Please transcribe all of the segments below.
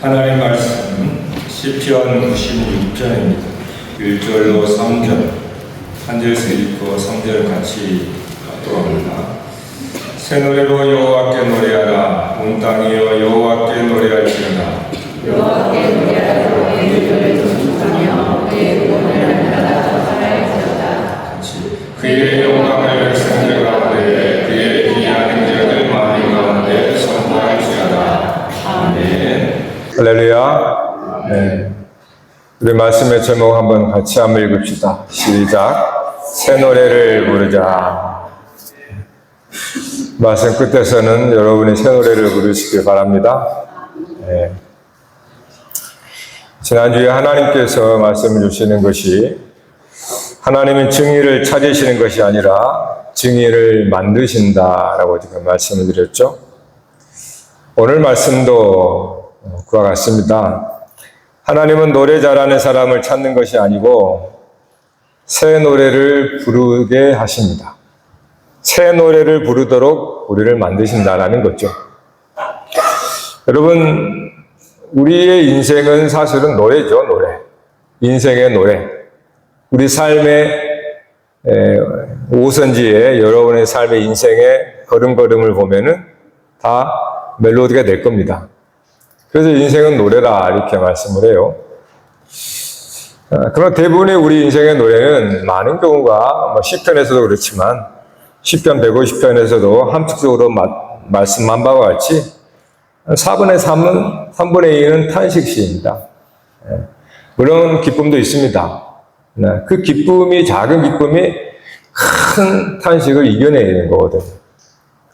하나님의 말씀은 시편 96편입니다. 1절로 3절, 한 절씩 읽고 3절 같이 하도록 합니다. 새 노래로 여호와께 노래하라. 온 땅이여 여호와께 노래할지어다. 여호와께 노래하라. 그의 의를 존중하며 그의 구원을 나라가 살아있도다. 같이 그의 영광을 백성들 가운데 그의 기이한 행적을 만민 가운데 선포할지어다. 아멘. 할렐루야. 네. 우리 말씀의 제목 한번 같이 한번 읽읍시다. 시작. 새 노래를 부르자. 말씀 끝에서는 여러분이 새 노래를 부르시길 바랍니다. 네. 지난주에 하나님께서 말씀을 주시는 것이 하나님은 증인을 찾으시는 것이 아니라 증인을 만드신다라고 지금 말씀을 드렸죠. 오늘 말씀도 그와 같습니다. 하나님은 노래 잘하는 사람을 찾는 것이 아니고 새 노래를 부르게 하십니다. 새 노래를 부르도록 우리를 만드신다라는 거죠. 여러분, 우리의 인생은 사실은 노래죠, 노래. 인생의 노래. 우리 삶의 오선지에 여러분의 삶의 인생의 걸음걸음을 보면은 다 멜로디가 될 겁니다. 그래서 인생은 노래라 이렇게 말씀을 해요. 그러나 대부분의 우리 인생의 노래는 많은 경우가 시편에서도 그렇지만 시편 150편에서도 함축적으로 말씀한 바와 같이 4분의 3은 3분의 2는 탄식시입니다. 물론 기쁨도 있습니다. 그 기쁨이 작은 기쁨이 큰 탄식을 이겨내는 거거든요.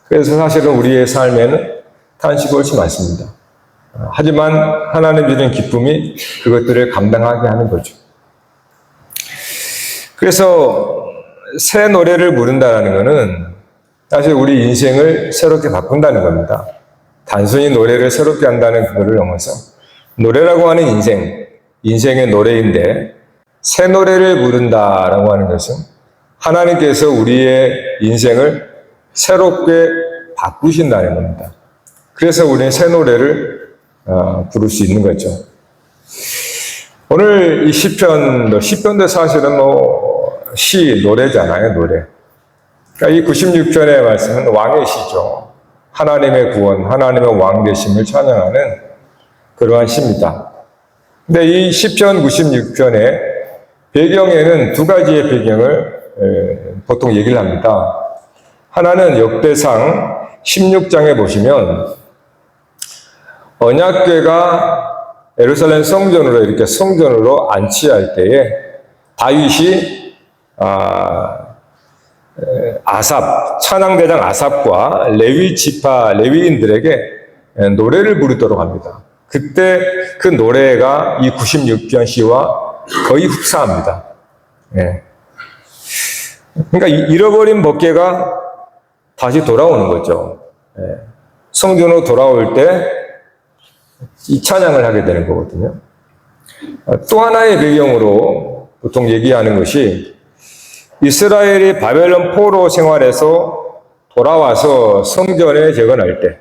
그래서 사실은 우리의 삶에는 탄식이 훨씬 많습니다. 하지만 하나님 주는 기쁨이 그것들을 감당하게 하는 거죠. 그래서 새 노래를 부른다는 것은 사실 우리 인생을 새롭게 바꾼다는 겁니다. 단순히 노래를 새롭게 한다는 그거를 넘어서 노래라고 하는 인생의 노래인데 새 노래를 부른다라고 하는 것은 하나님께서 우리의 인생을 새롭게 바꾸신다는 겁니다. 그래서 우리는 새 노래를 부를 수 있는 거죠. 오늘 이 시편도 사실은 시, 노래잖아요, 노래. 그러니까 이 96편의 말씀은 왕의 시죠. 하나님의 구원, 하나님의 왕 되심을 찬양하는 그러한 시입니다. 근데 이 시편 96편의 배경에는 두 가지의 배경을 보통 얘기를 합니다. 하나는 역대상 16장에 보시면 언약궤가 예루살렘 성전으로 이렇게 성전으로 안치할 때에 다윗이 찬양대장 아삽과 레위 지파 레위인들에게 노래를 부르도록 합니다. 그때 그 노래가 이 96편 시와 거의 흡사합니다. 예. 그러니까 잃어버린 법궤가 다시 돌아오는 거죠. 예. 성전으로 돌아올 때 이 찬양을 하게 되는 거거든요. 또 하나의 배경으로 보통 얘기하는 것이 이스라엘이 바벨론 포로 생활에서 돌아와서 성전에 재건할 때,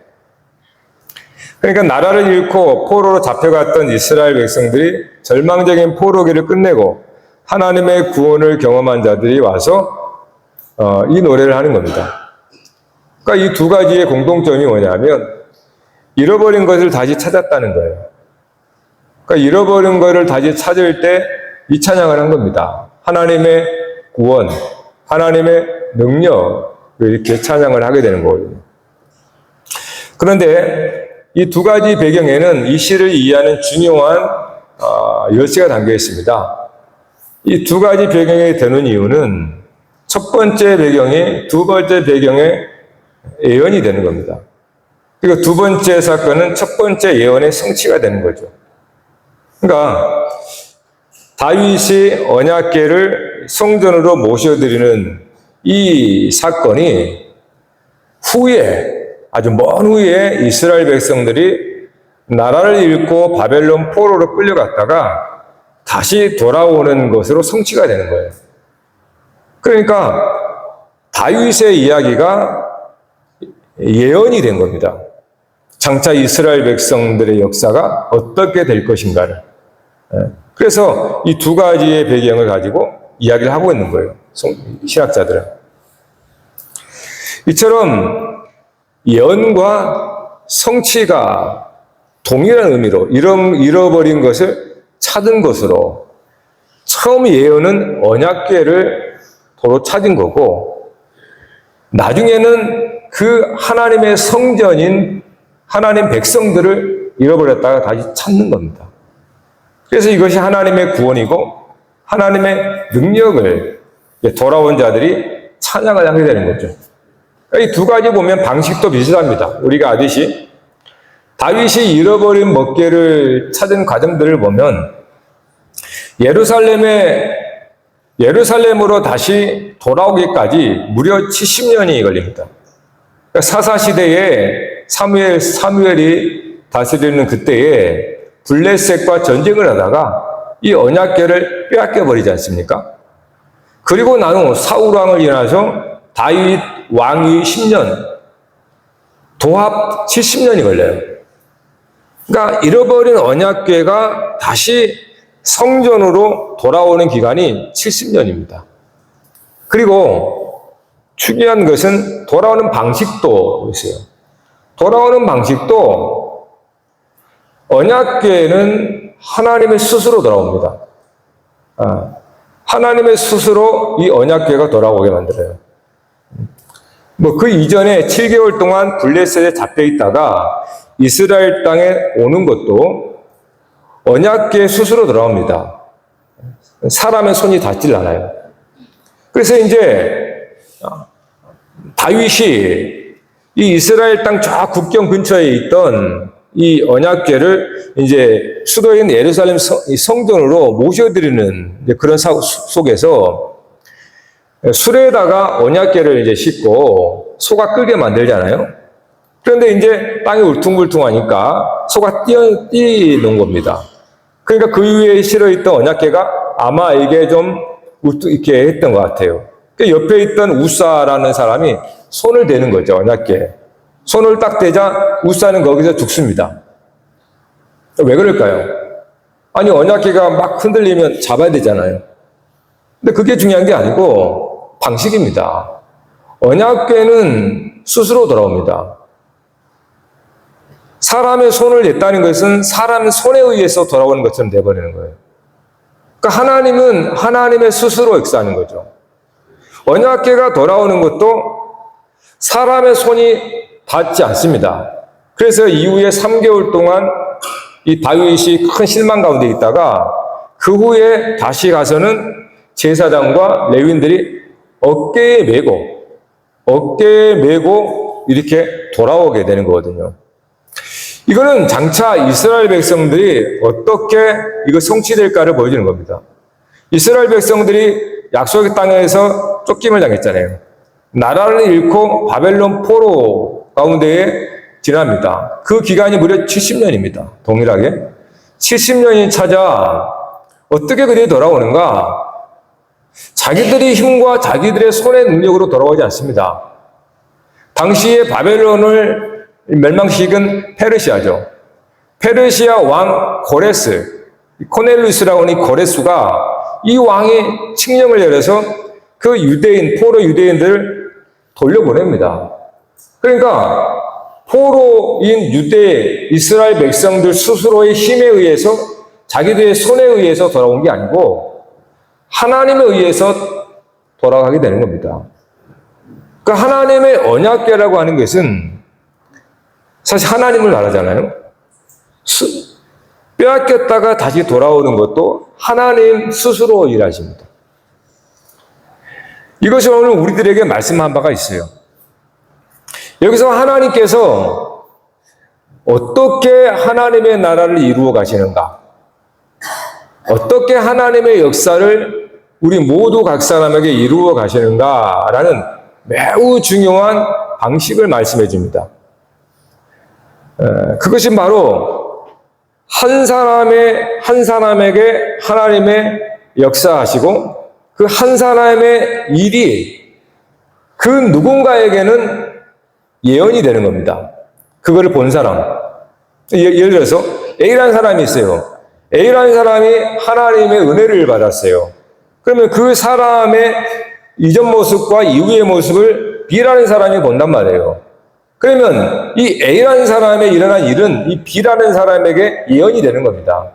그러니까 나라를 잃고 포로로 잡혀갔던 이스라엘 백성들이 절망적인 포로기를 끝내고 하나님의 구원을 경험한 자들이 와서 이 노래를 하는 겁니다. 그러니까 이 두 가지의 공통점이 뭐냐면 잃어버린 것을 다시 찾았다는 거예요. 그러니까 잃어버린 것을 다시 찾을 때 이 찬양을 한 겁니다. 하나님의 구원, 하나님의 능력, 이렇게 찬양을 하게 되는 거거든요. 그런데 이 두 가지 배경에는 이 시를 이해하는 중요한 열쇠가 담겨 있습니다. 이 두 가지 배경이 되는 이유는 첫 번째 배경이 두 번째 배경의 예언이 되는 겁니다. 그리고 두 번째 사건은 첫 번째 예언의 성취가 되는 거죠. 그러니까 다윗이 언약궤를 성전으로 모셔드리는 이 사건이 후에, 아주 먼 후에 이스라엘 백성들이 나라를 잃고 바벨론 포로로 끌려갔다가 다시 돌아오는 것으로 성취가 되는 거예요. 그러니까 다윗의 이야기가 예언이 된 겁니다. 장차 이스라엘 백성들의 역사가 어떻게 될 것인가를. 그래서 이 두 가지의 배경을 가지고 이야기를 하고 있는 거예요. 신학자들은. 이처럼 예언과 성취가 동일한 의미로 잃어버린 것을 찾은 것으로 처음 예언은 언약궤를 도로 찾은 거고 나중에는 그 하나님의 성전인 하나님 백성들을 잃어버렸다가 다시 찾는 겁니다. 그래서 이것이 하나님의 구원이고 하나님의 능력을 돌아온 자들이 찬양을 하게 되는 거죠. 이 두 가지 보면 방식도 비슷합니다. 우리가 아듯이 다윗이 잃어버린 먹개를 찾은 과정들을 보면 예루살렘으로 다시 돌아오기까지 무려 70년이 걸립니다. 사사시대에 사무엘이 다스리는 그때에 블레셋과 전쟁을 하다가 이 언약궤를 빼앗겨 버리지 않습니까? 그리고 나는 사울 왕을 일어나서 다윗 왕위 10년, 도합 70년이 걸려요. 그러니까 잃어버린 언약궤가 다시 성전으로 돌아오는 기간이 70년입니다. 그리고 중요한 것은 돌아오는 방식도 있어요. 돌아오는 방식도 언약궤는 하나님의 스스로 돌아옵니다. 하나님의 스스로 이 언약궤가 돌아오게 만들어요. 그 이전에 7개월 동안 블레셋에 잡혀 있다가 이스라엘 땅에 오는 것도 언약궤 스스로 돌아옵니다. 사람의 손이 닿질 않아요. 그래서 이제 다윗이 이 이스라엘 땅 저 국경 근처에 있던 이 언약궤를 이제 수도인 예루살렘 성전으로 모셔드리는 그런 속에서 수레에다가 언약궤를 이제 싣고 소가 끌게 만들잖아요. 그런데 이제 땅이 울퉁불퉁하니까 소가 뛰는 겁니다. 그러니까 그 위에 실어있던 언약궤가 아마 이게 좀 이렇게 했던 것 같아요. 옆에 있던 우사라는 사람이 손을 대는 거죠, 언약궤. 손을 딱 대자 우사는 거기서 죽습니다. 왜 그럴까요? 아니, 언약궤가 막 흔들리면 잡아야 되잖아요. 근데 그게 중요한 게 아니고 방식입니다. 언약궤는 스스로 돌아옵니다. 사람의 손을 냈다는 것은 사람 손에 의해서 돌아오는 것처럼 돼버리는 거예요. 그러니까 하나님은 하나님의 스스로 역사하는 거죠. 언약궤가 돌아오는 것도 사람의 손이 닿지 않습니다. 그래서 이후에 3개월 동안 이 다윗이 큰 실망 가운데 있다가 그 후에 다시 가서는 제사장과 레위인들이 어깨에 메고 이렇게 돌아오게 되는 거거든요. 이거는 장차 이스라엘 백성들이 어떻게 이거 성취될까를 보여주는 겁니다. 이스라엘 백성들이 약속의 땅에서 쫓김을 당했잖아요. 나라를 잃고 바벨론 포로 가운데에 지납니다. 그 기간이 무려 70년입니다. 동일하게. 70년이 찾아 어떻게 그들이 돌아오는가? 자기들의 힘과 자기들의 손의 능력으로 돌아오지 않습니다. 당시에 바벨론을 멸망시킨 페르시아죠. 페르시아 왕 고레스, 코넬루스라고 하는 이 고레스가 이 왕이 칙령을 내려서 그 포로 유대인들을 돌려보냅니다. 그러니까 포로인 이스라엘 백성들 스스로의 힘에 의해서 자기들의 손에 의해서 돌아온 게 아니고 하나님에 의해서 돌아가게 되는 겁니다. 그러니까 하나님의 언약궤라고 하는 것은 사실 하나님을 말하잖아요. 빼앗겼다가 다시 돌아오는 것도 하나님 스스로 일하십니다. 이것이 오늘 우리들에게 말씀한 바가 있어요. 여기서 하나님께서 어떻게 하나님의 나라를 이루어 가시는가? 어떻게 하나님의 역사를 우리 모두 각 사람에게 이루어 가시는가라는 매우 중요한 방식을 말씀해 줍니다. 그것이 바로 한 사람에게 하나님의 역사하시고 그 한 사람의 일이 그 누군가에게는 예언이 되는 겁니다. 그거를 본 사람. 예를 들어서 A라는 사람이 있어요. A라는 사람이 하나님의 은혜를 받았어요. 그러면 그 사람의 이전 모습과 이후의 모습을 B라는 사람이 본단 말이에요. 그러면 이 A라는 사람에 일어난 일은 이 B라는 사람에게 예언이 되는 겁니다.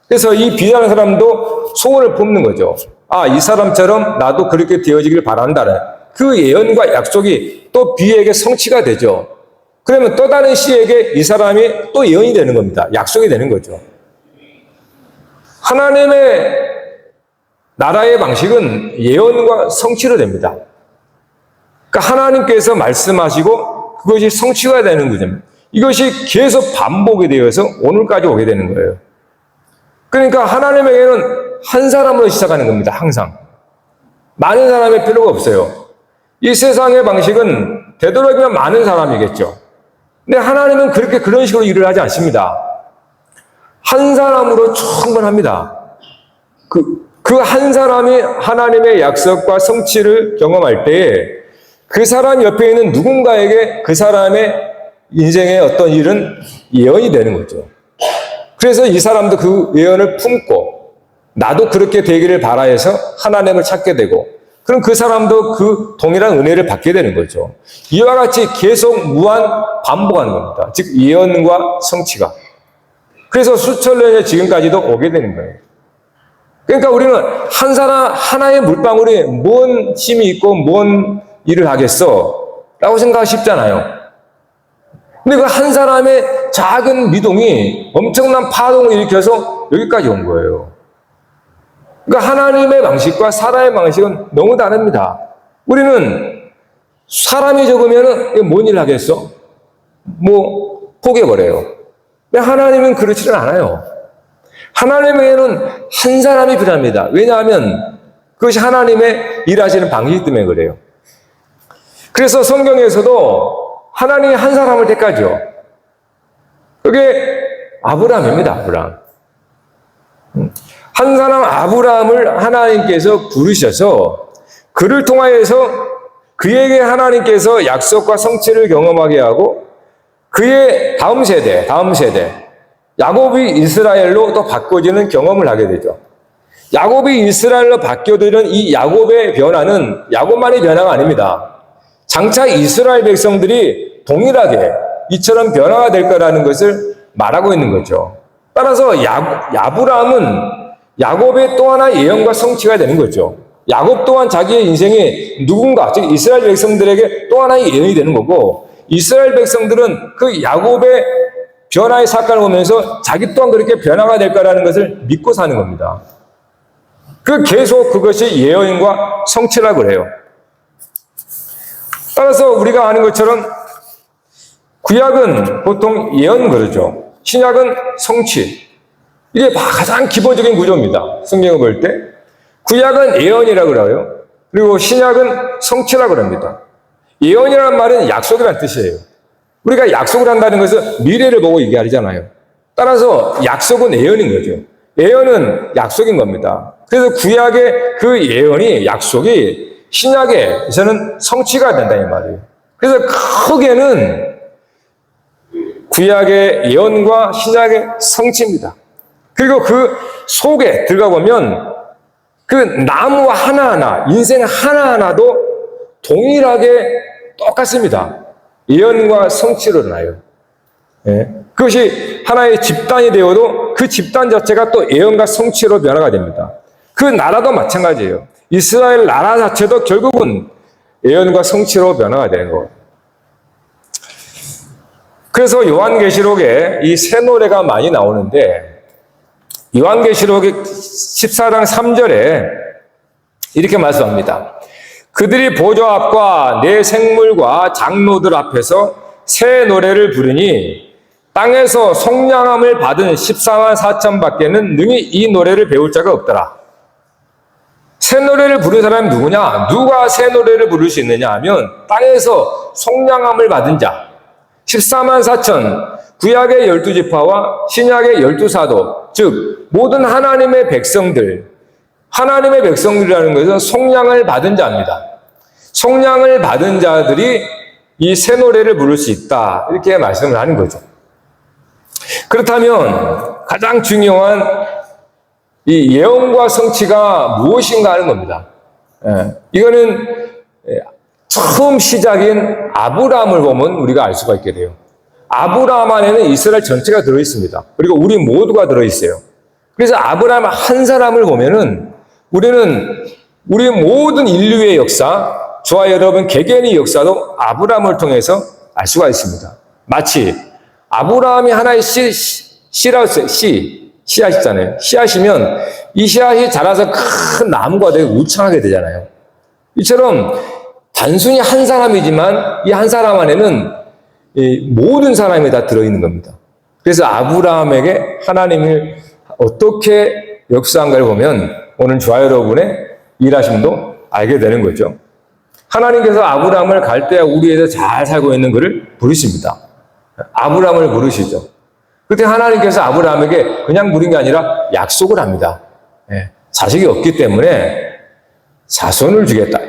그래서 이 B라는 사람도 소원을 품는 거죠. 아, 이 사람처럼 나도 그렇게 되어지길 바란다는 그 예언과 약속이 또 B에게 성취가 되죠. 그러면 또 다른 C에게 이 사람이 또 예언이 되는 겁니다. 약속이 되는 거죠. 하나님의 나라의 방식은 예언과 성취로 됩니다. 그러니까 하나님께서 말씀하시고 그것이 성취가 되는 거죠. 이것이 계속 반복이 되어서 오늘까지 오게 되는 거예요. 그러니까 하나님에게는 한 사람으로 시작하는 겁니다. 항상. 많은 사람이 필요가 없어요. 이 세상의 방식은 되도록이면 많은 사람이겠죠. 근데 하나님은 그런 식으로 일을 하지 않습니다. 한 사람으로 충분합니다. 그 한 사람이 하나님의 약속과 성취를 경험할 때에 그 사람 옆에 있는 누군가에게 그 사람의 인생의 어떤 일은 예언이 되는 거죠. 그래서 이 사람도 그 예언을 품고 나도 그렇게 되기를 바라해서 하나님을 찾게 되고 그럼 그 사람도 그 동일한 은혜를 받게 되는 거죠. 이와 같이 계속 무한 반복하는 겁니다. 즉 예언과 성취가. 그래서 수천 년에 지금까지도 오게 되는 거예요. 그러니까 우리는 한 사람 하나의 물방울이 뭔 힘이 있고 뭔 일을 하겠어? 라고 생각하기 쉽잖아요. 근데 그 한 사람의 작은 미동이 엄청난 파동을 일으켜서 여기까지 온 거예요. 그러니까 하나님의 방식과 사람의 방식은 너무 다릅니다. 우리는 사람이 적으면 뭔 일을 하겠어? 뭐 포기해버려요. 근데 하나님은 그렇지는 않아요. 하나님에게는 한 사람이 필요합니다. 왜냐하면 그것이 하나님의 일하시는 방식 때문에 그래요. 그래서 성경에서도 하나님이 한 사람을 택하죠. 그게 아브라함입니다. 아브라함. 한 사람 아브라함을 하나님께서 부르셔서 그를 통하여서 그에게 하나님께서 약속과 성취를 경험하게 하고 그의 다음 세대 야곱이 이스라엘로 또 바꿔지는 경험을 하게 되죠. 야곱이 이스라엘로 바뀌어지는 이 야곱의 변화는 야곱만의 변화가 아닙니다. 장차 이스라엘 백성들이 동일하게 이처럼 변화가 될 거라는 것을 말하고 있는 거죠. 따라서 아브라함은 야곱의 또 하나 예언과 성취가 되는 거죠. 야곱 또한 자기의 인생에 누군가, 즉 이스라엘 백성들에게 또 하나의 예언이 되는 거고 이스라엘 백성들은 그 야곱의 변화의 사건을 보면서 자기 또한 그렇게 변화가 될 거라는 것을 믿고 사는 겁니다. 계속 그것이 예언과 성취라고 그래요. 따라서 우리가 아는 것처럼 구약은 보통 예언 그러죠. 신약은 성취. 이게 가장 기본적인 구조입니다. 성경을 볼 때. 구약은 예언이라고 그래요. 그리고 신약은 성취라고 합니다. 예언이라는 말은 약속이라는 뜻이에요. 우리가 약속을 한다는 것은 미래를 보고 얘기하잖아요. 따라서 약속은 예언인 거죠. 예언은 약속인 겁니다. 그래서 구약의 그 예언이 약속이 신약에서는 성취가 된다 이 말이에요. 그래서 크게는 구약의 예언과 신약의 성취입니다. 그리고 그 속에 들어가 보면 그 나무 하나하나, 인생 하나하나도 동일하게 똑같습니다. 예언과 성취로 나요. 예. 그것이 하나의 집단이 되어도 그 집단 자체가 또 예언과 성취로 변화가 됩니다. 그 나라도 마찬가지예요. 이스라엘 나라 자체도 결국은 예언과 성취로 변화가 되는 거예요. 그래서 요한계시록에 이 새 노래가 많이 나오는데 요한계시록 14장 3절에 이렇게 말씀합니다. 그들이 보좌 앞과 내 생물과 장로들 앞에서 새 노래를 부르니 땅에서 속량함을 받은 14만 4천 밖에는 능히 이 노래를 배울 자가 없더라. 새 노래를 부르는 사람이 누구냐? 누가 새 노래를 부를 수 있느냐 하면 땅에서 속량함을 받은 자 14만 4천 구약의 12지파와 신약의 12사도 즉 모든 하나님의 백성들 하나님의 백성들이라는 것은 속량을 받은 자입니다. 속량을 받은 자들이 이 새 노래를 부를 수 있다. 이렇게 말씀을 하는 거죠. 그렇다면 가장 중요한 이 예언과 성취가 무엇인가 하는 겁니다. 이거는 처음 시작인 아브라함을 보면 우리가 알 수가 있게 돼요. 아브라함 안에는 이스라엘 전체가 들어있습니다. 그리고 우리 모두가 들어있어요. 그래서 아브라함 한 사람을 보면은 우리는 우리 모든 인류의 역사, 저와 여러분 개개인의 역사도 아브라함을 통해서 알 수가 있습니다. 마치 아브라함이 하나의 씨앗이잖아요. 씨앗이면 이 씨앗이 자라서 큰 나무가 되고 우창하게 되잖아요. 이처럼 단순히 한 사람이지만 이 한 사람 안에는 이 모든 사람이 다 들어있는 겁니다. 그래서 아브라함에게 하나님을 어떻게 역사한가를 보면 오늘 저와 여러분의 일하심도 알게 되는 거죠. 하나님께서 아브라함을 갈대아 우리에서 잘 살고 있는 그를 부르십니다. 아브라함을 부르시죠. 그때 하나님께서 아브라함에게 그냥 부른 게 아니라 약속을 합니다. 자식이 없기 때문에 자손을 주겠다.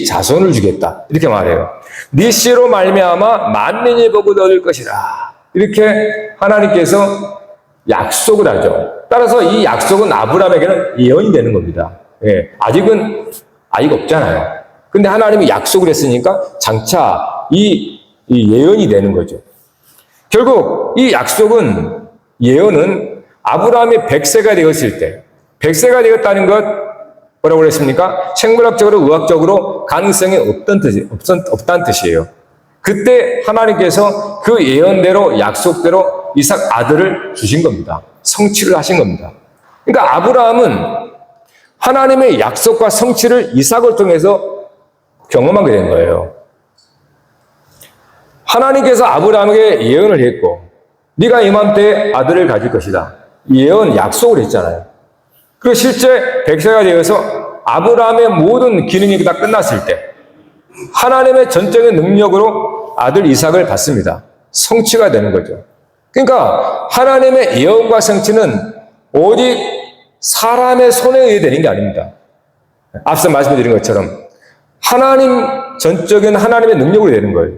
자손을 주겠다. 이렇게 말해요. 네 씨로 말미암아 만민이 복을 얻을 것이라. 이렇게 하나님께서 약속을 하죠. 따라서 이 약속은 아브라함에게는 예언이 되는 겁니다. 아직은 아이가 없잖아요. 근데 하나님이 약속을 했으니까 장차 이 예언이 되는 거죠. 결국 이 약속은, 예언은 아브라함이 100세가 되었을 때, 100세가 되었다는 것, 뭐라고 그랬습니까? 생물학적으로, 의학적으로 가능성이 없다는 뜻이에요. 그때 하나님께서 그 예언대로, 약속대로 이삭 아들을 주신 겁니다. 성취를 하신 겁니다. 그러니까 아브라함은 하나님의 약속과 성취를 이삭을 통해서 경험하게 된 거예요. 하나님께서 아브라함에게 예언을 했고, 네가 이맘때 아들을 가질 것이다. 예언, 약속을 했잖아요. 그리고 실제 100세가 되어서 아브라함의 모든 기능이 다 끝났을 때 하나님의 전적인 능력으로 아들 이삭을 받습니다. 성취가 되는 거죠. 그러니까 하나님의 예언과 성취는 오직 사람의 손에 의해 되는 게 아닙니다. 앞서 말씀드린 것처럼 하나님, 전적인 하나님의 능력으로 되는 거예요.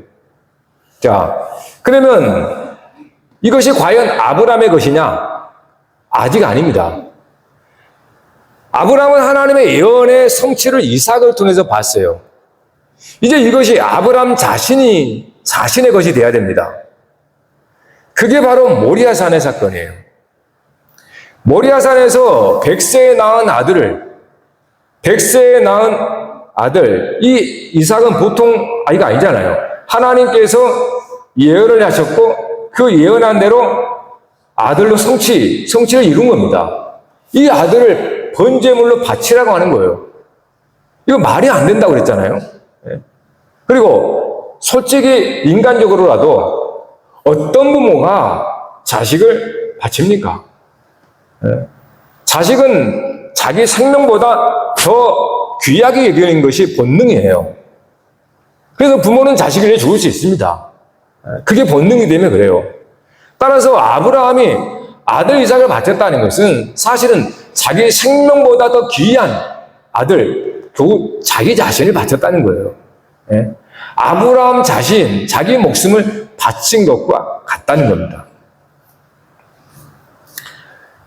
자, 그러면 이것이 과연 아브라함의 것이냐? 아직 아닙니다. 아브라함은 하나님의 예언의 성취를 이삭을 통해서 봤어요. 이제 이것이 아브라함 자신의 것이 돼야 됩니다. 그게 바로 모리아산의 사건이에요. 모리아산에서 100세에 낳은 아들, 이 이삭은 보통 아이가 아니잖아요. 하나님께서 예언을 하셨고 그 예언한 대로 아들로 성취를 이룬 겁니다. 이 아들을 번제물로 바치라고 하는 거예요. 이거 말이 안 된다고 그랬잖아요. 그리고 솔직히 인간적으로라도 어떤 부모가 자식을 바칩니까? 자식은 자기 생명보다 더 귀하게 여기는 것이 본능이에요. 그래서 부모는 자식을 위해 죽을 수 있습니다. 그게 본능이 되면 그래요. 따라서 아브라함이 아들 이삭을 바쳤다는 것은 사실은 자기 생명보다 더 귀한 아들, 결국 자기 자신을 바쳤다는 거예요. 아브라함 자신, 자기 목숨을 바친 것과 같다는 겁니다.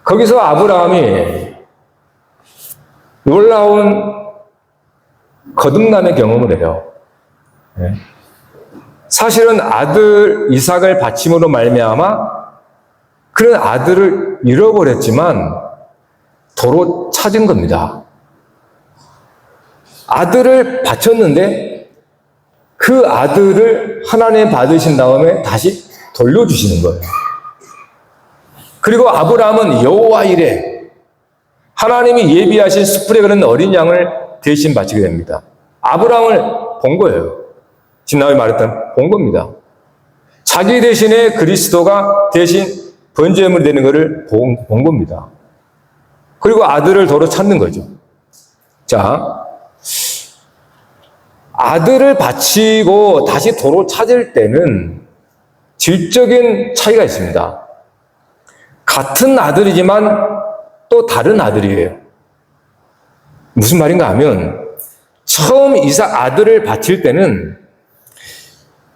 거기서 아브라함이 놀라운 거듭남의 경험을 해요. 사실은 아들 이삭을 바침으로 말미암아 그런 아들을 잃어버렸지만 도로 찾은 겁니다. 아들을 바쳤는데 그 아들을 하나님 받으신 다음에 다시 돌려주시는 거예요. 그리고 아브라함은 여호와 이레, 하나님이 예비하신 숯불에 그런 어린 양을 대신 바치게 됩니다. 아브라함을 본 거예요. 지난번에 말했던 본 겁니다. 자기 대신에 그리스도가 대신 번제물이 되는 것을 본 겁니다. 그리고 아들을 도로 찾는 거죠. 자, 아들을 바치고 다시 도로 찾을 때는 질적인 차이가 있습니다. 같은 아들이지만 또 다른 아들이에요. 무슨 말인가 하면 처음 이삭 아들을 바칠 때는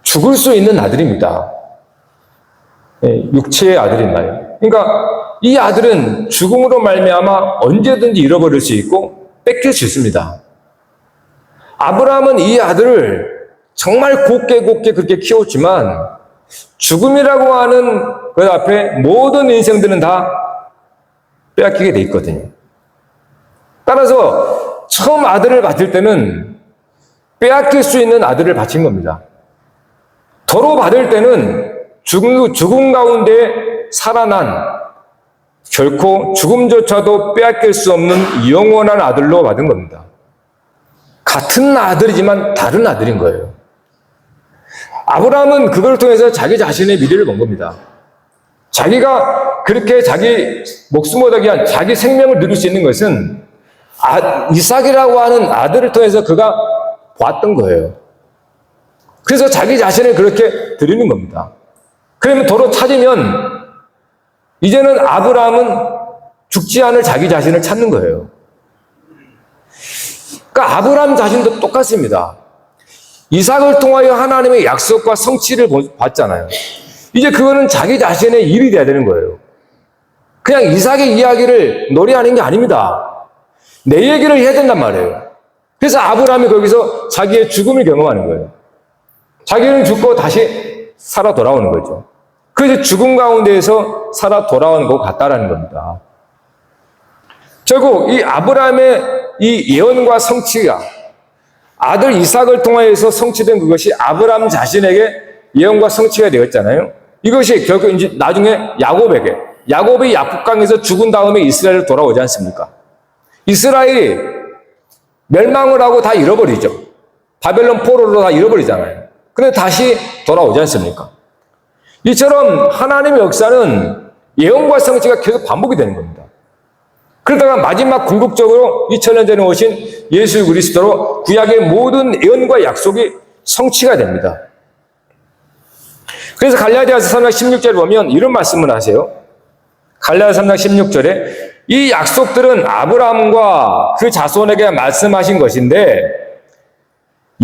죽을 수 있는 아들입니다. 예, 육체의 아들인 말이에요. 그러니까 이 아들은 죽음으로 말미암아 언제든지 잃어버릴 수 있고 뺏길 수 있습니다. 아브라함은 이 아들을 정말 곱게 그렇게 키웠지만 죽음이라고 하는 그 앞에 모든 인생들은 다 빼앗기게 돼 있거든요. 따라서 처음 아들을 받을 때는 빼앗길 수 있는 아들을 바친 겁니다. 도로 받을 때는 죽음 가운데 살아난 결코 죽음조차도 빼앗길 수 없는 영원한 아들로 받은 겁니다. 같은 아들이지만 다른 아들인 거예요. 아브라함은 그걸 통해서 자기 자신의 미래를 본 겁니다. 자기가 그렇게 자기 목숨보다 귀한 자기 생명을 누릴 수 있는 것은 이삭이라고 하는 아들을 통해서 그가 봤던 거예요. 그래서 자기 자신을 그렇게 드리는 겁니다. 그러면 도로 찾으면 이제는 아브라함은 죽지 않을 자기 자신을 찾는 거예요. 그러니까 아브라함 자신도 똑같습니다. 이삭을 통하여 하나님의 약속과 성취를 봤잖아요. 이제 그거는 자기 자신의 일이 돼야 되는 거예요. 그냥 이삭의 이야기를 노래하는 게 아닙니다. 내 얘기를 해야 된단 말이에요. 그래서 아브라함이 거기서 자기의 죽음을 경험하는 거예요. 자기는 죽고 다시 살아 돌아오는 거죠. 그래서 죽음 가운데에서 살아 돌아오는 것 같다라는 겁니다. 결국 이 아브라함의 이 예언과 성취가 아들 이삭을 통하여서 성취된 그것이 아브라함 자신에게 예언과 성취가 되었잖아요. 이것이 결국 이제 나중에 야곱이 야복강에서 죽은 다음에 이스라엘로 돌아오지 않습니까? 이스라엘이 멸망을 하고 다 잃어버리죠. 바벨론 포로로 다 잃어버리잖아요. 근데 다시 돌아오지 않습니까? 이처럼 하나님의 역사는 예언과 성취가 계속 반복이 되는 겁니다. 그러다가 마지막 궁극적으로 2000년 전에 오신 예수 그리스도로 구약의 모든 예언과 약속이 성취가 됩니다. 그래서 갈라디아서 3장 16절에 보면 이런 말씀을 하세요. 갈라디아서 3장 16절에 이 약속들은 아브라함과 그 자손에게 말씀하신 것인데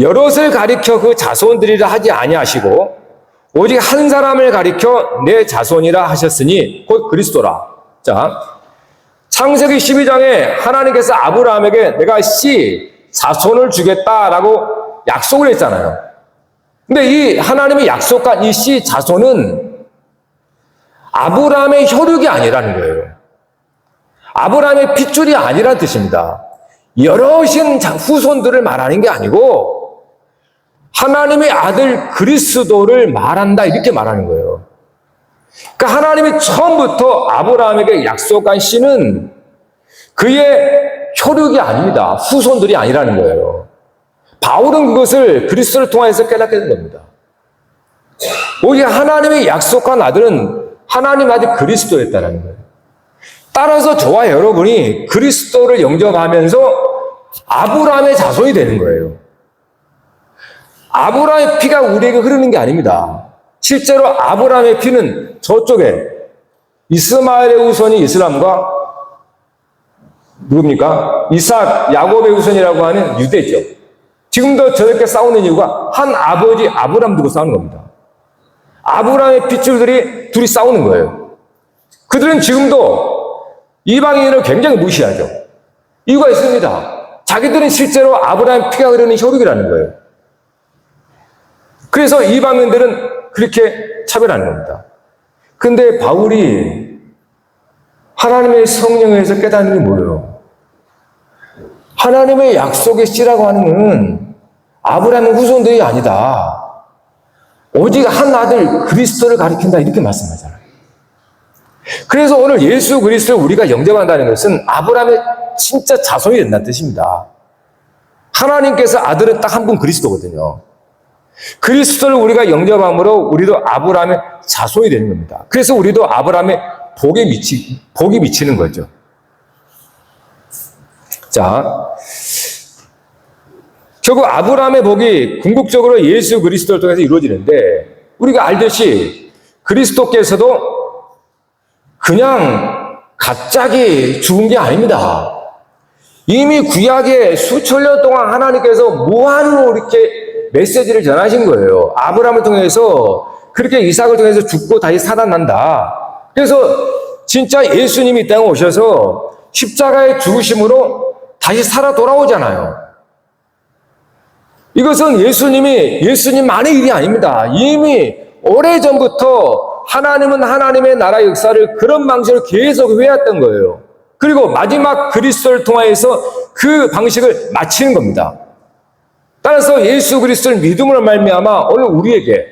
여럿을 가리켜 그 자손들이라 하지 아니하시고 오직 한 사람을 가리켜 내 자손이라 하셨으니 곧 그리스도라. 자, 창세기 12장에 하나님께서 아브라함에게 내가 자손을 주겠다라고 약속을 했잖아요. 근데 이 하나님의 약속한 이 자손은 아브라함의 혈육이 아니라는 거예요. 아브라함의 핏줄이 아니라는 뜻입니다. 여럿인 후손들을 말하는 게 아니고 하나님의 아들 그리스도를 말한다 이렇게 말하는 거예요. 그러니까 하나님이 처음부터 아브라함에게 약속한 씨는 그의 혈육이 아닙니다. 후손들이 아니라는 거예요. 바울은 그것을 그리스도를 통해서 깨닫게 된 겁니다. 오직 하나님의 약속한 아들은 하나님 아들 그리스도였다는 거예요. 따라서 저와 여러분이 그리스도를 영접하면서 아브라함의 자손이 되는 거예요. 아브라함의 피가 우리에게 흐르는 게 아닙니다. 실제로 아브라함의 피는 저쪽에 이스마엘의 후손이 이슬람과 누굽니까? 이삭, 야곱의 후손이라고 하는 유대죠. 지금도 저렇게 싸우는 이유가 한 아버지 아브라함 두고 싸우는 겁니다. 아브라함의 핏줄들이 둘이 싸우는 거예요. 그들은 지금도 이방인을 굉장히 무시하죠. 이유가 있습니다. 자기들은 실제로 아브라함의 피가 흐르는 혈육이라는 거예요. 그래서 이방인들은 그렇게 차별하는 겁니다. 근데 바울이 하나님의 성령에서 깨닫는 게 뭐예요? 하나님의 약속의 씨라고 하는 것은 아브라함의 후손들이 아니다. 오직 한 아들 그리스도를 가리킨다 이렇게 말씀하잖아요. 그래서 오늘 예수 그리스도를 우리가 영접한다는 것은 아브라함의 진짜 자손이 된다는 뜻입니다. 하나님께서 아들은 딱 한 분 그리스도거든요. 그리스도를 우리가 영접함으로 우리도 아브라함의 자손이 되는 겁니다. 그래서 우리도 아브라함의 복이 미치는 거죠. 자, 결국 아브라함의 복이 궁극적으로 예수 그리스도를 통해서 이루어지는데 우리가 알듯이 그리스도께서도 그냥 갑자기 죽은 게 아닙니다. 이미 구약에 수천 년 동안 하나님께서 무한으로 이렇게 메시지를 전하신 거예요. 아브라함을 통해서 그렇게 이삭을 통해서 죽고 다시 살아난다. 그래서 진짜 예수님이 이 땅에 오셔서 십자가의 죽으심으로 다시 살아 돌아오잖아요. 이것은 예수님만의 일이 아닙니다. 이미 오래전부터 하나님은 하나님의 나라 역사를 그런 방식으로 계속 해왔던 거예요. 그리고 마지막 그리스도를 통하여서 그 방식을 마치는 겁니다. 따라서 예수 그리스도를 믿음으로 말미암아 오늘 우리에게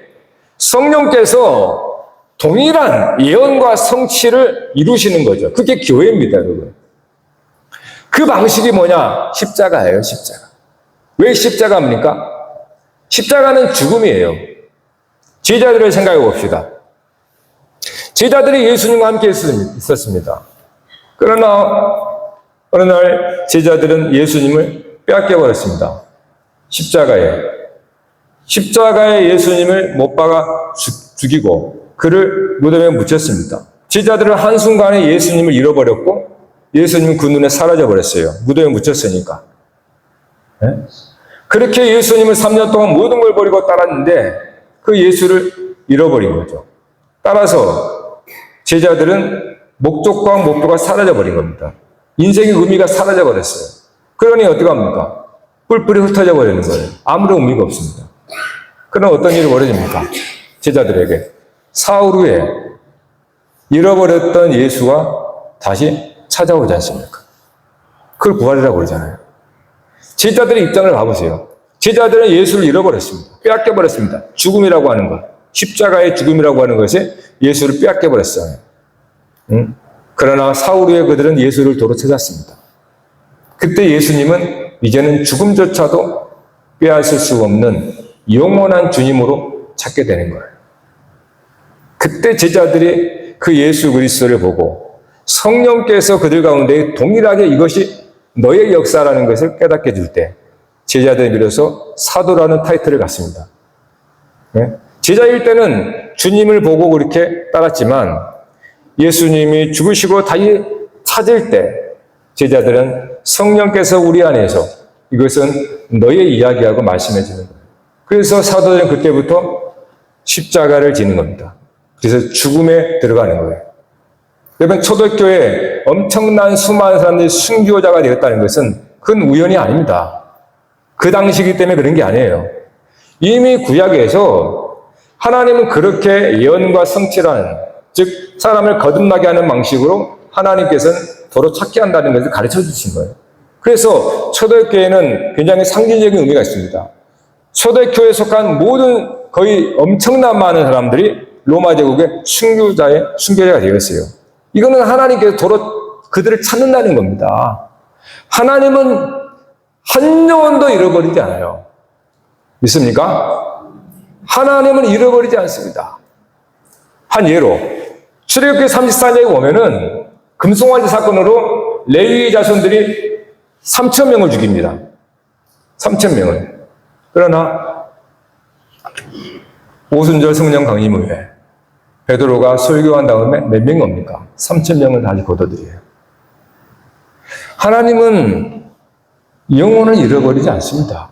성령께서 동일한 예언과 성취를 이루시는 거죠. 그게 교회입니다, 여러분. 그 방식이 뭐냐? 십자가예요, 십자가. 왜 십자가입니까? 십자가는 죽음이에요. 제자들을 생각해 봅시다. 제자들이 예수님과 함께 있었습니다. 그러나 어느 날 제자들은 예수님을 빼앗겨 버렸습니다. 십자가에 예수님을 못 박아 죽이고 그를 무덤에 묻혔습니다. 제자들은 한순간에 예수님을 잃어버렸고 예수님은 그 눈에 사라져 버렸어요. 무덤에 묻혔으니까. 네? 그렇게 예수님을 3년 동안 모든 걸 버리고 따랐는데 그 예수를 잃어버린 거죠. 따라서 제자들은 목적과 목표가 사라져 버린 겁니다. 인생의 의미가 사라져 버렸어요. 그러니 어떻게 합니까? 뿔뿔이 흩어져 버리는 거예요. 아무런 의미가 없습니다. 그럼 어떤 일이 벌어집니까? 제자들에게 사흘 후에 잃어버렸던 예수가 다시 찾아오지 않습니까? 그걸 부활이라고 그러잖아요. 제자들의 입장을 봐보세요. 제자들은 예수를 잃어버렸습니다. 빼앗겨버렸습니다. 죽음이라고 하는 것, 십자가의 죽음이라고 하는 것에 예수를 빼앗겨버렸어요. 그러나 사흘 후에 그들은 예수를 도로 찾았습니다. 그때 예수님은 이제는 죽음조차도 빼앗을 수 없는 영원한 주님으로 찾게 되는 거예요. 그때 제자들이 그 예수 그리스도를 보고 성령께서 그들 가운데 동일하게 이것이 너의 역사라는 것을 깨닫게 해줄 때 제자들에 비로소 사도라는 타이틀을 갖습니다. 네? 제자일 때는 주님을 보고 그렇게 따랐지만 예수님이 죽으시고 다시 찾을 때 제자들은 성령께서 우리 안에서 이것은 너의 이야기하고 말씀해 주는 거예요. 그래서 사도들은 그때부터 십자가를 지는 겁니다. 그래서 죽음에 들어가는 거예요. 여러분, 초대교회에 엄청난 수많은 사람들이 순교자가 되었다는 것은 큰 우연이 아닙니다. 그 당시이기 때문에 그런 게 아니에요. 이미 구약에서 하나님은 그렇게 예언과 성취라는, 즉 사람을 거듭나게 하는 방식으로 하나님께서는 도로 찾게 한다는 것을 가르쳐 주신 거예요. 그래서 초대교회는 굉장히 상징적인 의미가 있습니다. 초대교회에 속한 모든 거의 엄청난 많은 사람들이 로마 제국의 순교자가 되었어요. 이거는 하나님께서 도로 그들을 찾는다는 겁니다. 하나님은 한 영혼도 잃어버리지 않아요. 믿습니까? 하나님은 잃어버리지 않습니다. 한 예로 출애굽기 34장에 보면은 금송아지 사건으로 레위 자손들이 3,000명을 죽입니다. 3,000명을. 그러나 오순절 성령 강림 후에 베드로가 설교한 다음에 몇 명이 옵니까? 3,000명을 다시 거둬들여요. 하나님은 영혼을 잃어버리지 않습니다.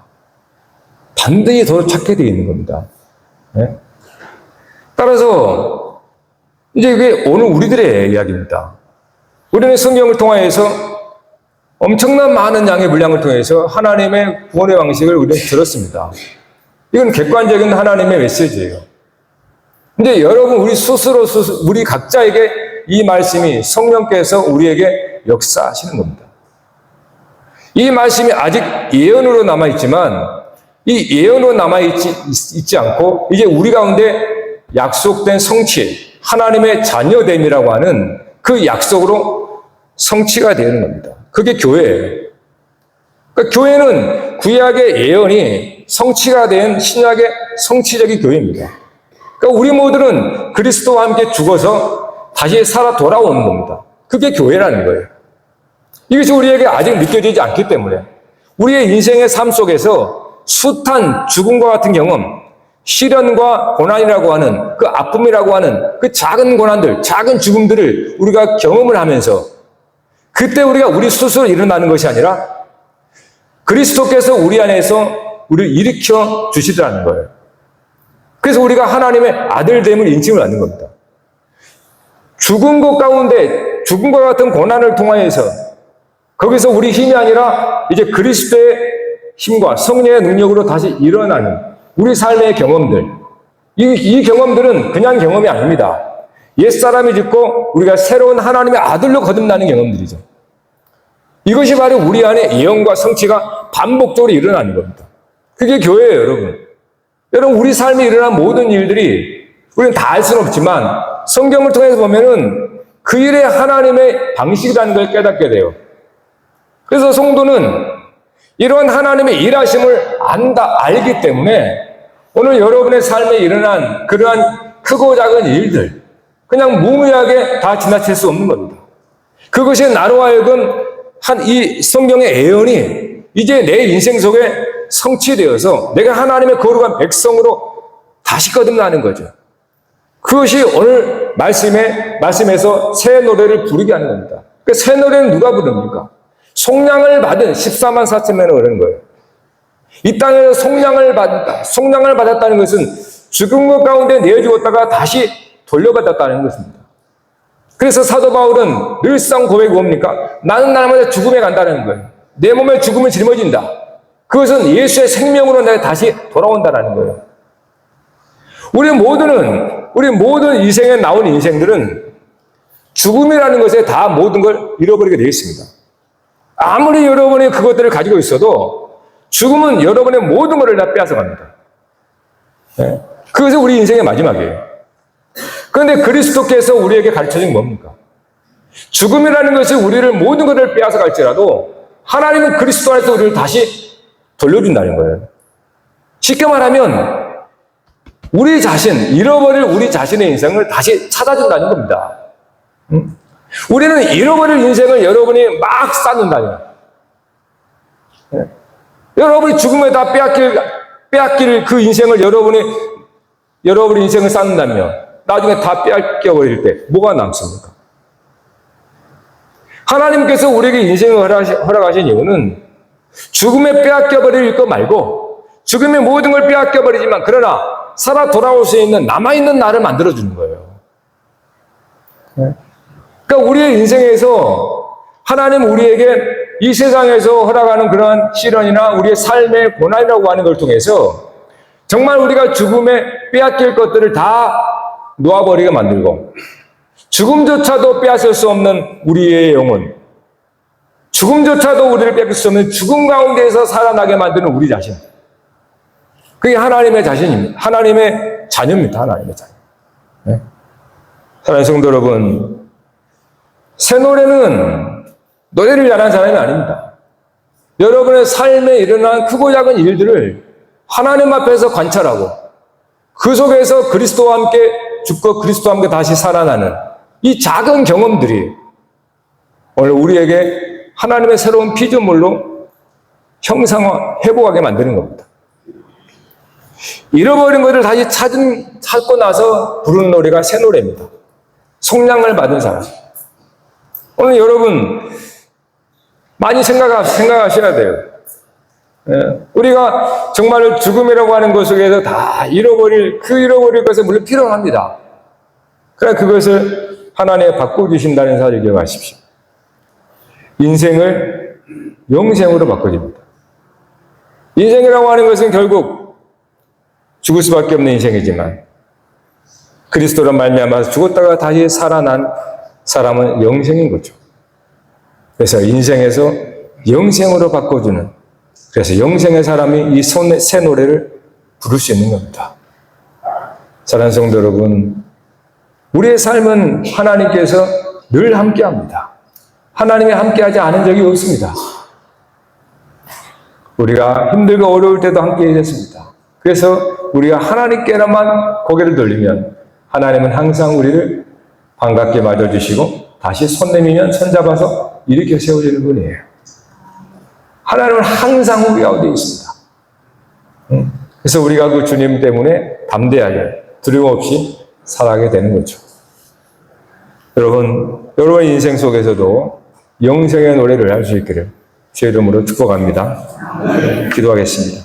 반드시 도를 찾게 되어 있는 겁니다. 네? 따라서 이제 이게 오늘 우리들의 이야기입니다. 우리는 성경을 통하여서 엄청난 많은 양의 분량을 통해서 하나님의 구원의 방식을 우리는 들었습니다. 이건 객관적인 하나님의 메시지예요. 근데 여러분, 우리 스스로 우리 각자에게 이 말씀이 성령께서 우리에게 역사하시는 겁니다. 이 말씀이 아직 예언으로 남아있지만 이 예언으로 남아있지 않고 이제 우리 가운데 약속된 성취, 하나님의 자녀됨이라고 하는 그 약속으로 성취가 되는 겁니다. 그게 교회예요. 그러니까 교회는 구약의 예언이 성취가 된 신약의 성취적인 교회입니다. 그러니까 우리 모두는 그리스도와 함께 죽어서 다시 살아 돌아오는 겁니다. 그게 교회라는 거예요. 이것이 우리에게 아직 느껴지지 않기 때문에 우리의 인생의 삶 속에서 숱한 죽음과 같은 경험, 시련과 고난이라고 하는 그 아픔이라고 하는 그 작은 고난들, 작은 죽음들을 우리가 경험을 하면서 그때 우리가 우리 스스로 일어나는 것이 아니라 그리스도께서 우리 안에서 우리를 일으켜 주시더라는 거예요. 그래서 우리가 하나님의 아들됨을 인칭을 받는 겁니다. 죽은 것 가운데 죽음과 같은 고난을 통하여서 거기서 우리 힘이 아니라 이제 그리스도의 힘과 성령의 능력으로 다시 일어나는 우리 삶의 경험들. 이 경험들은 그냥 경험이 아닙니다. 옛사람이 죽고 우리가 새로운 하나님의 아들로 거듭나는 경험들이죠. 이것이 바로 우리 안에 예언과 성취가 반복적으로 일어나는 겁니다. 그게 교회예요, 여러분. 여러분, 우리 삶에 일어난 모든 일들이 우리는 다 알 수는 없지만 성경을 통해서 보면은 그 일에 하나님의 방식이라는 걸 깨닫게 돼요. 그래서 성도는 이러한 하나님의 일하심을 알기 때문에 오늘 여러분의 삶에 일어난 그러한 크고 작은 일들 그냥 무의하게 다 지나칠 수 없는 겁니다. 그것이 나로 하여금 이 성경의 예언이 이제 내 인생 속에 성취되어서 내가 하나님의 거룩한 백성으로 다시 거듭나는 거죠. 그것이 오늘 말씀에서 새 노래를 부르게 하는 겁니다. 그 새 노래는 누가 부릅니까? 속량을 받은 14만 4천명을 그런 거예요. 이 땅에서 속량을 받았다. 속량을 받았다는 것은 죽은 것 가운데 내어 죽었다가 다시 돌려받았다는 것입니다. 그래서 사도 바울은 늘상 고백이 뭡니까? 나는 날마다 죽음에 간다는 거예요. 내 몸에 죽음을 짊어진다. 그것은 예수의 생명으로 내가 다시 돌아온다는 거예요. 우리 모든 인생에 나온 인생들은 죽음이라는 것에 다 모든 걸 잃어버리게 되어 있습니다. 아무리 여러분이 그것들을 가지고 있어도 죽음은 여러분의 모든 것을 다 빼앗아갑니다. 네. 그것이 우리 인생의 마지막이에요. 그런데 그리스도께서 우리에게 가르쳐준 뭡니까? 죽음이라는 것이 우리를 모든 것을 빼앗아갈지라도 하나님은 그리스도 안에서 우리를 다시 돌려준다는 거예요. 쉽게 말하면 잃어버릴 우리 자신의 인생을 다시 찾아준다는 겁니다. 우리는 잃어버릴 인생을 여러분이 막 쌓는다니. 여러분이 죽음에 다 빼앗길 그 인생을 여러분의 인생을 쌓는다면 나중에 다 빼앗겨버릴 때 뭐가 남습니까? 하나님께서 우리에게 인생을 허락하신 이유는 죽음에 빼앗겨버릴 것 말고 죽음의 모든 걸 빼앗겨버리지만 그러나 살아 돌아올 수 있는 남아있는 나를 만들어주는 거예요. 그러니까 우리의 인생에서 하나님 우리에게 이 세상에서 허락하는 그러한 시련이나 우리의 삶의 고난이라고 하는 걸 통해서 정말 우리가 죽음에 빼앗길 것들을 다 놓아버리게 만들고 죽음조차도 빼앗을 수 없는 우리의 영혼, 죽음조차도 우리를 빼앗을 수 없는 죽음 가운데에서 살아나게 만드는 우리 자신. 그게 하나님의 자신입니다. 하나님의 자녀입니다. 하나님의 자녀. 네? 사랑하는 성도 여러분, 새 노래는 노래를 잘하는 사람이 아닙니다. 여러분의 삶에 일어난 크고 작은 일들을 하나님 앞에서 관찰하고 그 속에서 그리스도와 함께 죽고 그리스도와 함께 다시 살아나는 이 작은 경험들이 오늘 우리에게 하나님의 새로운 피조물로 형상화, 회복하게 만드는 겁니다. 잃어버린 것을 다시 찾고 나서 부르는 노래가 새 노래입니다. 속량을 받은 사람. 오늘 여러분 많이 생각하셔야 돼요. 우리가 정말 죽음이라고 하는 것 속에서 다 잃어버릴 것은 물론 필요합니다. 그러나 그것을 하나님이 바꿔주신다는 사실을 기억하십시오. 인생을 영생으로 바꿔줍니다. 인생이라고 하는 것은 결국 죽을 수밖에 없는 인생이지만 그리스도로 말미암아서 죽었다가 다시 살아난 사람은 영생인 거죠. 그래서 인생에서 영생으로 바꿔주는, 그래서 영생의 사람이 이 새 노래를 부를 수 있는 겁니다. 사랑하는 성도 여러분, 우리의 삶은 하나님께서 늘 함께합니다. 하나님이 함께하지 않은 적이 없습니다. 우리가 힘들고 어려울 때도 함께해 주셨습니다. 그래서 우리가 하나님께만 고개를 돌리면 하나님은 항상 우리를 반갑게 맞아주시고 다시 손 내밀면 손잡아서 일으켜 세워주는 분이에요. 하나님은 항상 우리 가운데 있습니다. 그래서 우리가 그 주님 때문에 담대하게 두려움 없이 살아가게 되는 거죠. 여러분의 인생 속에서도 영생의 노래를 할 수 있기를 주의 이름으로 축복합니다. 기도하겠습니다.